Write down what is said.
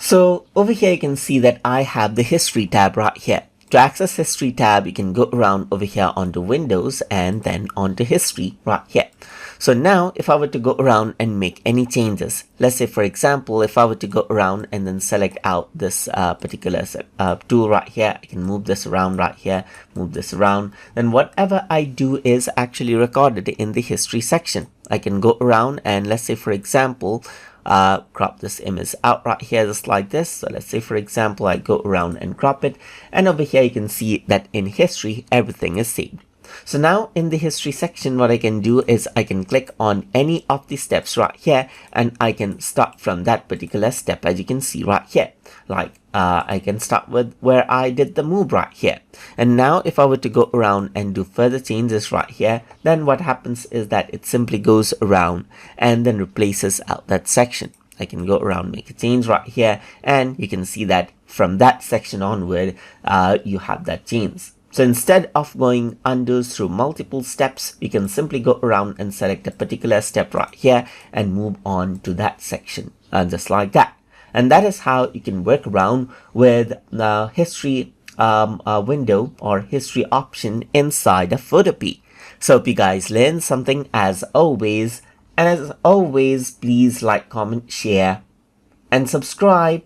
So over here you can see that I have the history tab right here. To access history tab, you can go around over here onto Windows and then onto history right here. So now if I were to go around and make any changes, let's say for example, if I were to go around and then select out this particular tool right here, I can move this around right here, move this around, then whatever I do is actually recorded in the history section. I can go around and let's say for example, crop this image out right here just like this. So let's say for example I go around and crop it, and over here you can see that in history everything is saved. So now in the history section what I can do is I can click on any of the steps right here and I can start from that particular step, as you can see right here. Like I can start with where I did the move right here. And now if I were to go around and do further changes right here, then what happens is that it simply goes around and then replaces out that section. I can go around, make a change right here, and you can see that from that section onward, you have that change. So instead of going undo through multiple steps, you can simply go around and select a particular step right here and move on to that section, just like that. And that is how you can work around with the history window or history option inside of Photopea. So hope you guys learned something as always. And as always, please like, comment, share, and subscribe.